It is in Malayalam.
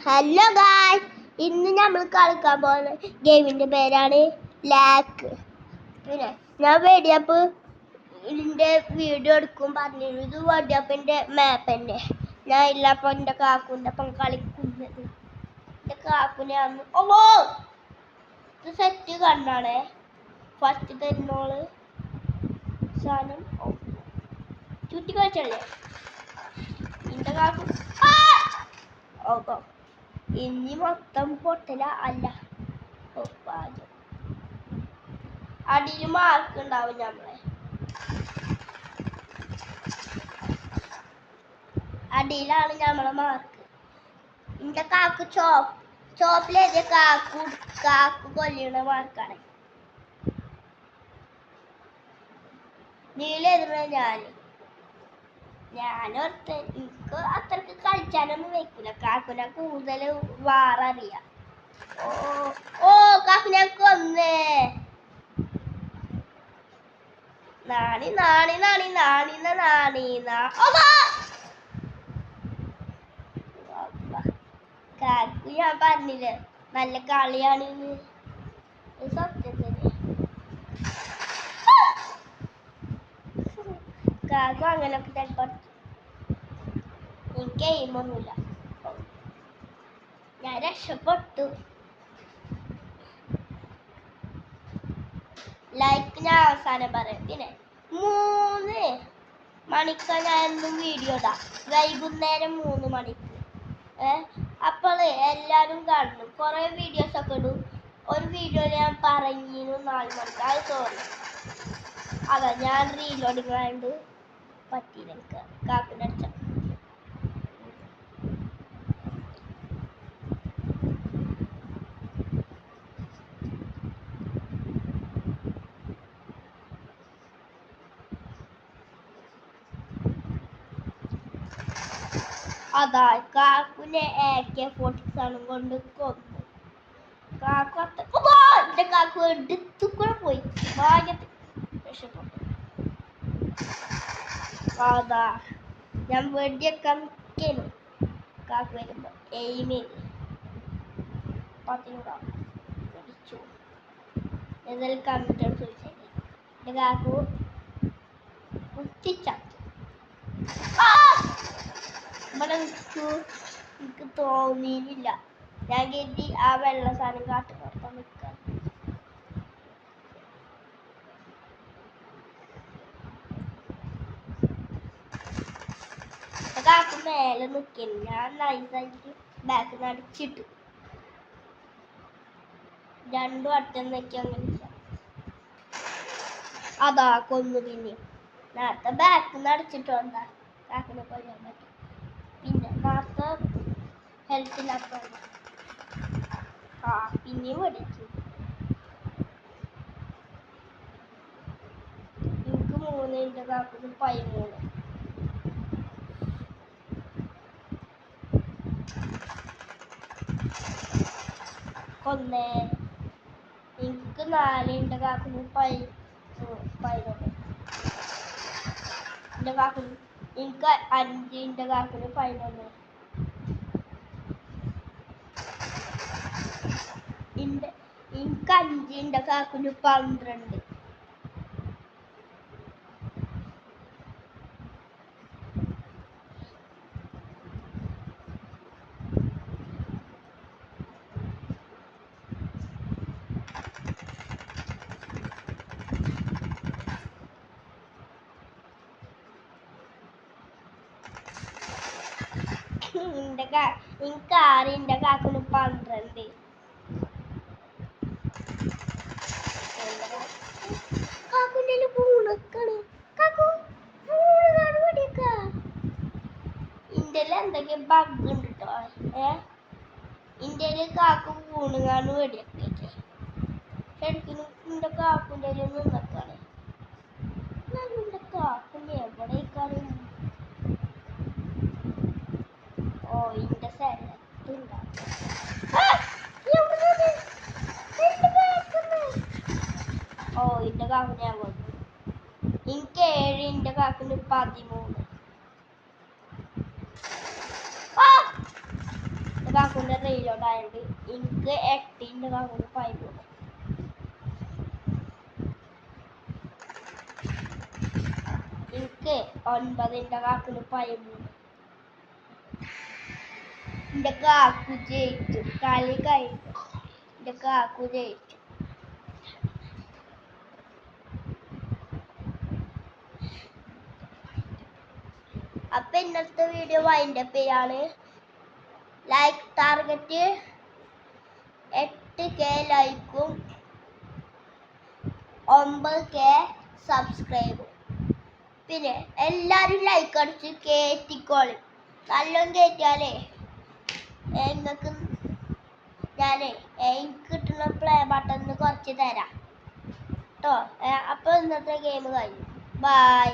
ഹലോ ഗായ്സ്, ഇന്ന് നമ്മൾ കളിക്കാൻ പോകുന്ന ഗെയിമിന്റെ പേരാണ് ലാക്ക്. പിന്നെ ഞാൻ വേഡിയപ്പ് ഇതിന്റെ വീഡിയോ എടുക്കും പറഞ്ഞിരുന്നു. ഇത് വേഡിയപ്പിന്റെ മാപ്പ് തന്നെ. ഞാൻ ഇല്ലപ്പോൾ എൻ്റെ കാക്കുൻ്റെ ഒപ്പം കളിക്കുന്നത്. എൻ്റെ കാക്കുനെ അന്ന് ഇത് സെറ്റ് കണ്ണാണേ. ഫസ്റ്റ് തരുന്നോള് സാധനം ചുറ്റി കളിച്ചല്ലേ എൻ്റെ കാക്കു. ഓക്കോ ഇനി മൊത്തം പൊട്ടല അല്ല. അടിയിൽ മാർക്ക് ഉണ്ടാവും. നമ്മളെ അടിയിലാണ് നമ്മളെ മാർക്ക്. എന്റെ കാക്കു ചോപ്പിലെഴുതിയ കാക്കു കൊല്ലുന്ന മാർക്കാണ്. നീലെഴുതുന്ന ഞാനോർത്ത് എനിക്ക് അത്രക്ക് കളിച്ചാനൊന്നും വെക്കില്ല. കാക്കുനെ കൂടുതൽ വാററിയാം. കാക്കുനെ കൊന്നേ. നാണി നാണി നാണി നാണിന നാണീന. കാക്കു ഞാൻ പറഞ്ഞില്ലേ നല്ല കളിയാണ്. സത്യത്തിന് കാക്കു അങ്ങനൊക്കെ ചിലപ്പോ എനിക്ക് എയിമൊന്നുമില്ല. ഞാൻ രക്ഷപ്പെട്ടു. ലൈക്ക് ഞാൻ അവസാനം പറയാം. പിന്നെ 3 മണിക്ക് ഞാൻ എന്നും വീഡിയോ ഇടാം. വൈകുന്നേരം 3 മണിക്ക്. അപ്പോൾ എല്ലാവരും കാണണം. കുറേ വീഡിയോസ് ഒക്കെ ഇടും. ഒരു വീഡിയോ ഞാൻ പറഞ്ഞിരുന്നു 4 മണിക്ക്. അത് സോറി, അതാ ഞാൻ റീലോഡിങ് ആയതുകൊണ്ട് പറ്റിയില്ല. എനിക്ക് കാപ്പിൻ്റെ അടിച്ച അതാ കാക്കുനെ AK-47 കൊണ്ട് കൊന്നു. എന്റെ കാക്കു എടുത്തു കൂടെ പോയി. രക്ഷപ്പെട്ടു. അതാ ഞാൻ വെടിയൊക്കെ നിൽക്കുന്നു. കാക്കു വരുമ്പോ എയിമേ പിടിച്ചു. ഏതായാലും കമ്പ്യൂട്ടർ ചോദിച്ചേ എന്റെ കാക്കു കുത്തിച്ച. എനിക്ക് തോന്നിയില്ല. ഞാൻ കരുതി ആ വെള്ള സാധനം കാട്ടുപുറത്ത് നിൽക്കാൻ. കാക്കു മേലെ നിൽക്കുന്നു. ഞാൻ നൈസായിട്ട് ബാക്കിൽ അടിച്ചിട്ടു. 2 വട്ടം നിൽക്കി. അങ്ങനെ അതാ കൊന്നു. പിന്നെ നേരത്തെ ബാക്കിൽ അടിച്ചിട്ടുണ്ടാ കാക്കിനെ കൊല്ലാൻ പറ്റും. പിന്നെ നേരത്തെ ഹെൽത്തിനപ്പം പിന്നെയും പഠിച്ചു. എനിക്ക് 3, എൻ്റെ കാക്കിന് 13. കൊന്നേ. എനിക്ക് 4, എൻ്റെ കാക്കിന് 11. എൻ്റെ കാക്കിന് എനിക്ക് 5, എൻ്റെ കാക്കിന് 11. എനിക്ക് 5, എൻ്റെ കാക്കിന് 12. എനിക്ക് 6, എൻ്റെ കാക്കിന് 12. കാക്കുൻ്റെ പൂണക്കാണ്. കാക്കു പൂണാണ്. ഇന്ത്യയിൽ എന്തൊക്കെ ബഗ് ഉണ്ട് കേട്ടോ. ഇന്ത്യയിൽ കാക്കു പൂണുകാണ് വെടിയൊക്കെ. ശരിക്കും എൻ്റെ കാക്കുൻ്റെ നിന്നക്കാണ്. എൻ്റെ കാക്കുൻ്റെ എവിടേക്കാണ്? ഇന്റെ സ്ഥലത്തുണ്ടാ. ഇന്റെ കാക്കുനെ ഞാൻ കൊന്നു. എനിക്ക് 7, ഇന്റെ കാക്കിന് 13. കാക്കൂൻ്റെ റീലോഡ് ആയത് എനിക്ക് 8 കാക്കൂൻ്റെ 5. എനിക്ക് 9 കാക്കൂൻ്റെ 13. എൻ്റെ കാക്കു ജയിച്ചു. കളി കഴിഞ്ഞു. എൻ്റെ കാക്കു ജയിച്ചു. അപ്പൊ ഇന്നത്തെ വീഡിയോ വൈൻഡപ്പ് ചെയ്യാണ്. ലൈക്ക് ടാർഗറ്റ് 8K ലൈക്കും 9K സബ്സ്ക്രൈബും. പിന്നെ എല്ലാരും ലൈക്ക് അടിച്ച് കേറ്റിക്കോളി. നല്ലോണം കയറ്റിയാലേ നിങ്ങൾക്ക് എനിക്ക് കിട്ടുന്ന പ്ലേ ബട്ടൺ കുറച്ച് തരാം കേട്ടോ. അപ്പോൾ ഇന്നത്തെ ഗെയിം കഴിഞ്ഞു. ബൈ.